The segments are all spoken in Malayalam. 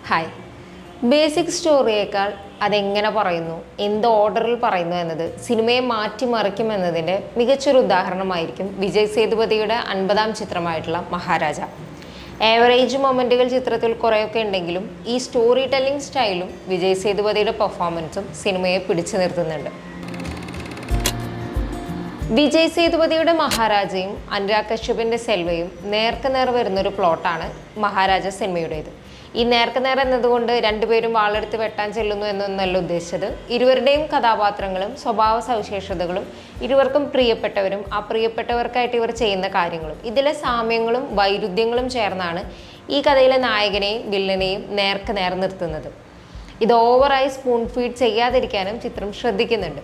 ഹായ്. ബേസിക് സ്റ്റോറിയേക്കാൾ അതെങ്ങനെ പറയുന്നു, എന്ത് ഓർഡറിൽ പറയുന്നു എന്നത് സിനിമയെ മാറ്റിമറിക്കുമെന്നതിൻ്റെ മികച്ചൊരു ഉദാഹരണമായിരിക്കും വിജയ് സേതുപതിയുടെ 50-ാം ചിത്രമായിട്ടുള്ള മഹാരാജ. ഏവറേജ് മൊമെൻറ്റുകൾ ചിത്രത്തിൽ കുറേയൊക്കെ ഉണ്ടെങ്കിലും ഈ സ്റ്റോറി ടെല്ലിംഗ് സ്റ്റൈലും വിജയ് സേതുപതിയുടെ പെർഫോമൻസും സിനിമയെ പിടിച്ചു നിർത്തുന്നുണ്ട്. വിജയ് സേതുപതിയുടെ മഹാരാജയും അനുരാഗ് കശ്യപിൻ്റെ സെൽവയും നേർക്കുനേർ വരുന്നൊരു പ്ലോട്ടാണ് മഹാരാജ സിനിമയുടേത്. ഈ നേർക്കുനേർ എന്നതുകൊണ്ട് രണ്ടുപേരും വാളെടുത്ത് വെട്ടാൻ ചെല്ലുന്നു എന്നൊന്നല്ല ഉദ്ദേശിച്ചത്. ഇരുവരുടെയും കഥാപാത്രങ്ങളും സ്വഭാവ സവിശേഷതകളും ഇരുവർക്കും പ്രിയപ്പെട്ടവരും അപ്രിയപ്പെട്ടവർക്കായിട്ട് ഇവർ ചെയ്യുന്ന കാര്യങ്ങളും ഇതിലെ സാമ്യങ്ങളും വൈരുദ്ധ്യങ്ങളും ചേർന്നാണ് ഈ കഥയിലെ നായകനെയും വില്ലനെയും നേർക്കുനേർ നിർത്തുന്നത്. ഇത് ഓവറായി സ്പൂൺ ഫീഡ് ചെയ്യാതിരിക്കാനും ചിത്രം ശ്രദ്ധിക്കുന്നുണ്ട്.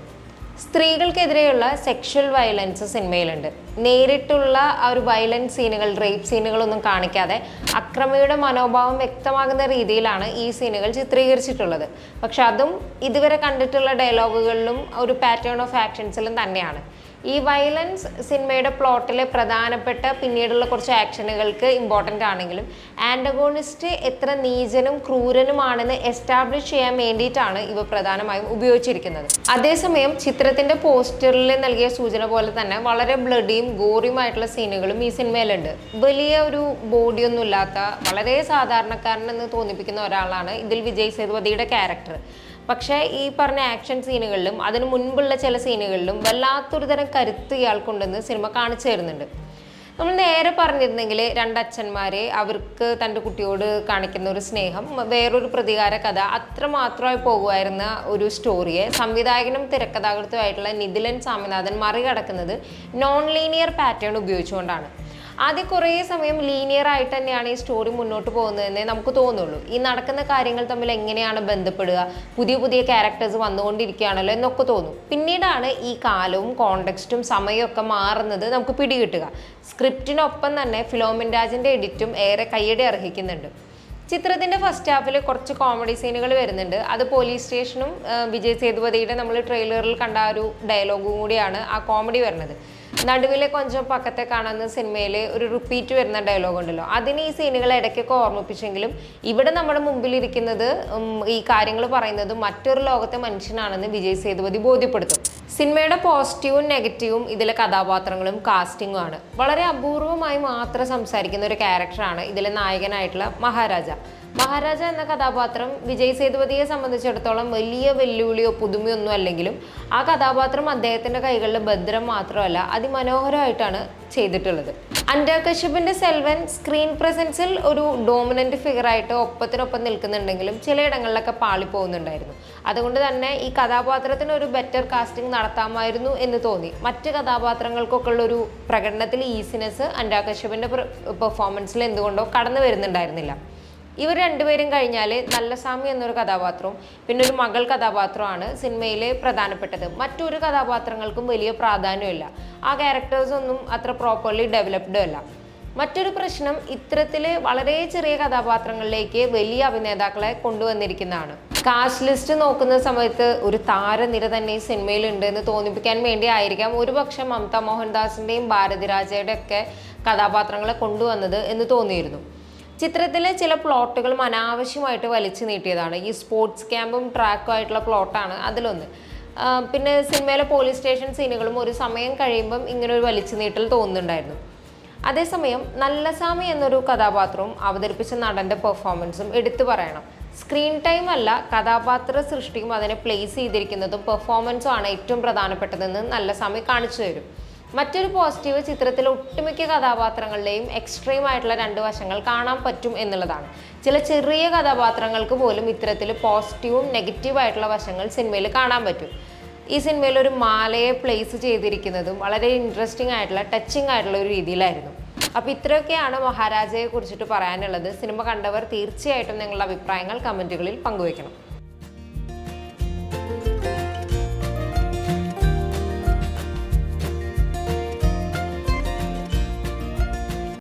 സ്ത്രീകൾക്കെതിരെയുള്ള സെക്ഷൽ വയലൻസ് സിനിമയിലുണ്ട്. നേരിട്ടുള്ള ആ ഒരു വയലൻസ് സീനുകൾ, റേപ്പ് സീനുകളൊന്നും കാണിക്കാതെ അക്രമിയുടെ മനോഭാവം വ്യക്തമാകുന്ന രീതിയിലാണ് ഈ സീനുകൾ ചിത്രീകരിച്ചിട്ടുള്ളത്. പക്ഷെ അതും ഇതുവരെ കണ്ടിട്ടുള്ള ഡയലോഗുകളിലും ഒരു പാറ്റേൺ ഓഫ് ആക്ഷൻസിലും തന്നെയാണ്. ഈ വയലൻസ് സിനിമയുടെ പ്ലോട്ടിലെ പ്രധാനപ്പെട്ട പിന്നീടുള്ള കുറച്ച് ആക്ഷനുകൾക്ക് ഇമ്പോർട്ടൻ്റ് ആണെങ്കിലും ആൻറ്റഗോണിസ്റ്റ് എത്ര നീചനും ക്രൂരനുമാണെന്ന് എസ്റ്റാബ്ലിഷ് ചെയ്യാൻ വേണ്ടിയിട്ടാണ് ഇവ പ്രധാനമായും ഉപയോഗിച്ചിരിക്കുന്നത്. അതേസമയം ചിത്രത്തിൻ്റെ പോസ്റ്ററിൽ നൽകിയ സൂചന പോലെ തന്നെ വളരെ ബ്ലഡിയും ഗോറിയുമായിട്ടുള്ള സീനുകളും ഈ സിനിമയിലുണ്ട്. വലിയ ഒരു ബോഡിയൊന്നും ഇല്ലാത്ത വളരെ സാധാരണക്കാരനെന്ന് തോന്നിപ്പിക്കുന്ന ഒരാളാണ് ഇതിൽ വിജയ് സേതുപതിയുടെ ക്യാരക്ടർ. പക്ഷേ ഈ പറഞ്ഞ ആക്ഷൻ സീനുകളിലും അതിനു മുൻപുള്ള ചില സീനുകളിലും വല്ലാത്തൊരു തരം കരുത്ത് ഇയാൾക്കുണ്ടെന്ന് സിനിമ കാണിച്ചു തരുന്നുണ്ട്. നമ്മൾ നേരെ പറഞ്ഞിരുന്നെങ്കിൽ രണ്ടച്ഛന്മാരെ അവർക്ക് തൻ്റെ കുട്ടിയോട് കാണിക്കുന്ന ഒരു സ്നേഹം വേറൊരു പ്രതികാര കഥ അത്രമാത്രമായി പോകുമായിരുന്ന ഒരു സ്റ്റോറിയെ സംവിധായകനും തിരക്കഥാകൃത്തുമായിട്ടുള്ള Nithilan Swaminathan മറികടക്കുന്നത് non linear pattern ഉപയോഗിച്ചുകൊണ്ടാണ്. ആദ്യം കുറേ സമയം ലീനിയർ ആയിട്ട് തന്നെയാണ് ഈ സ്റ്റോറി മുന്നോട്ട് പോകുന്നതെന്നേ നമുക്ക് തോന്നുള്ളൂ. ഈ നടക്കുന്ന കാര്യങ്ങൾ തമ്മിൽ എങ്ങനെയാണ് ബന്ധപ്പെടുക, പുതിയ പുതിയ ക്യാരക്ടേഴ്സ് വന്നുകൊണ്ടിരിക്കുകയാണല്ലോ എന്നൊക്കെ തോന്നും. പിന്നീടാണ് ഈ കാലവും കോണ്ടെക്സ്റ്റും സമയമൊക്കെ മാറുന്നത് നമുക്ക് പിടികിട്ടുക. സ്ക്രിപ്റ്റിനൊപ്പം തന്നെ ഫിലോമിൻ രാജിൻ്റെ എഡിറ്റും ഏറെ കയ്യടി അർഹിക്കുന്നുണ്ട്. ചിത്രത്തിൻ്റെ ഫസ്റ്റ് ഹാഫിൽ കുറച്ച് കോമഡി സീനുകൾ വരുന്നുണ്ട്. അത് പോലീസ് സ്റ്റേഷനും വിജയ് സേതുപതിയുടെ നമ്മൾ ട്രെയിലറിൽ കണ്ട ആ ഒരു ഡയലോഗും കൂടിയാണ് ആ കോമഡി വരുന്നത്. നടുവിലെ കൊഞ്ചം പക്കത്തെ കാണുന്ന സിനിമയിൽ ഒരു റിപ്പീറ്റ് വരുന്ന ഡയലോഗ് ഉണ്ടല്ലോ, അതിന് ഈ സീനുകൾ ഇടയ്ക്കൊക്കെ ഓർമ്മിപ്പിച്ചെങ്കിലും ഇവിടെ നമ്മുടെ മുമ്പിലിരിക്കുന്നത് ഈ കാര്യങ്ങൾ പറയുന്നത് മറ്റൊരു ലോകത്തെ മനുഷ്യനാണെന്ന് വിജയ് സേതുപതി ബോധ്യപ്പെടുത്തും. സിനിമയുടെ പോസിറ്റീവും നെഗറ്റീവും ഇതിലെ കഥാപാത്രങ്ങളും കാസ്റ്റിങ്ങും ആണ്. വളരെ അപൂർവമായി മാത്രം സംസാരിക്കുന്ന ഒരു ക്യാരക്ടറാണ് ഇതിലെ നായകനായിട്ടുള്ള മഹാരാജ. മഹാരാജ എന്ന കഥാപാത്രം വിജയ് സേതുപതിയെ സംബന്ധിച്ചിടത്തോളം വലിയ വെല്ലുവിളിയോ പുതുമയൊന്നും അല്ലെങ്കിലും ആ കഥാപാത്രം അദ്ദേഹത്തിൻ്റെ കൈകളിൽ ഭദ്രം മാത്രമല്ല അതിമനോഹരമായിട്ടാണ് ചെയ്തിട്ടുള്ളത്. അനുരാഗ് കശ്യപിൻ്റെ സെൽവൻ സ്ക്രീൻ പ്രസൻസിൽ ഒരു ഡോമിനൻ്റ് ഫിഗറായിട്ട് ഒപ്പത്തിനൊപ്പം നിൽക്കുന്നുണ്ടെങ്കിലും ചിലയിടങ്ങളിലൊക്കെ പാളിപ്പോകുന്നുണ്ടായിരുന്നു. അതുകൊണ്ട് തന്നെ ഈ കഥാപാത്രത്തിന് ഒരു ബെറ്റർ കാസ്റ്റിംഗ് നടത്താമായിരുന്നു എന്ന് തോന്നി. മറ്റ് കഥാപാത്രങ്ങൾക്കൊക്കെ ഉള്ള ഒരു പ്രകടനത്തിൽ ഈസിനെസ് അനുരാഗ് കശ്യപിൻ്റെ പെർഫോമൻസിൽ എന്തുകൊണ്ടോ കടന്നു വരുന്നുണ്ടായിരുന്നില്ല. ഇവർ രണ്ടുപേരും കഴിഞ്ഞാൽ നല്ലസ്വാമി എന്നൊരു കഥാപാത്രവും പിന്നെ ഒരു മകൾ കഥാപാത്രമാണ് സിനിമയിൽ പ്രധാനപ്പെട്ടത്. മറ്റൊരു കഥാപാത്രങ്ങൾക്കും വലിയ പ്രാധാന്യമില്ല. ആ ക്യാരക്ടേഴ്സൊന്നും അത്ര പ്രോപ്പർലി ഡെവലപ്ഡ് അല്ല. മറ്റൊരു പ്രശ്നം ഇത്തരത്തിൽ വളരെ ചെറിയ കഥാപാത്രങ്ങളിലേക്ക് വലിയ അഭിനേതാക്കളെ കൊണ്ടുവന്നിരിക്കുന്നതാണ്. കാസ്റ്റ് ലിസ്റ്റ് നോക്കുന്ന സമയത്ത് ഒരു താരനിര തന്നെ ഈ സിനിമയിലുണ്ട് എന്ന് തോന്നിപ്പിക്കാൻ വേണ്ടി ആയിരിക്കാം ഒരുപക്ഷെ മമത മോഹൻദാസിൻ്റെയും ഭാരതിരാജയുടെ ഒക്കെ കഥാപാത്രങ്ങളെ കൊണ്ടുവന്നത് എന്ന് തോന്നിയിരുന്നു. ചിത്രത്തിലെ ചില പ്ലോട്ടുകളും അനാവശ്യമായിട്ട് വലിച്ചു നീട്ടിയതാണ്. ഈ സ്പോർട്സ് ക്യാമ്പും ട്രാക്കും ആയിട്ടുള്ള പ്ലോട്ടാണ് അതിലൊന്ന്. പിന്നെ സിനിമയിലെ പോലീസ് സ്റ്റേഷൻ സീനുകളും ഒരു സമയം കഴിയുമ്പം ഇങ്ങനെ ഒരു വലിച്ചു നീട്ടൽ തോന്നുന്നുണ്ടായിരുന്നു. അതേസമയം നല്ലസ്വാമി എന്നൊരു കഥാപാത്രവും അവതരിപ്പിച്ച നടൻ്റെ പെർഫോമൻസും എടുത്തു പറയണം. സ്ക്രീൻ ടൈം അല്ല, കഥാപാത്ര സൃഷ്ടിയും അതിനെ പ്ലേസ് ചെയ്തിരിക്കുന്നതും പെർഫോമൻസും ആണ് ഏറ്റവും പ്രധാനപ്പെട്ടതെന്ന് നല്ലസ്വാമി കാണിച്ചു തരും. മറ്റൊരു പോസിറ്റീവ് ചിത്രത്തിലെ ഒട്ടുമിക്ക കഥാപാത്രങ്ങളുടെയും എക്സ്ട്രീം ആയിട്ടുള്ള രണ്ട് വശങ്ങൾ കാണാൻ പറ്റും എന്നുള്ളതാണ്. ചില ചെറിയ കഥാപാത്രങ്ങൾക്ക് പോലും ഇത്തരത്തിൽ പോസിറ്റീവും നെഗറ്റീവായിട്ടുള്ള വശങ്ങൾ സിനിമയിൽ കാണാൻ പറ്റും. ഈ സിനിമയിൽ ഒരു മാലയെ പ്ലേസ് ചെയ്തിരിക്കുന്നതും വളരെ ഇൻട്രസ്റ്റിംഗ് ആയിട്ടുള്ള ടച്ചിങ് ആയിട്ടുള്ള ഒരു രീതിയിലായിരുന്നു. അപ്പോൾ ഇത്രയൊക്കെയാണ് മഹാരാജയെ കുറിച്ചിട്ട് പറയാനുള്ളത്. സിനിമ കണ്ടവർ തീർച്ചയായിട്ടും നിങ്ങളുടെ അഭിപ്രായങ്ങൾ കമൻറ്റുകളിൽ പങ്കുവയ്ക്കണം.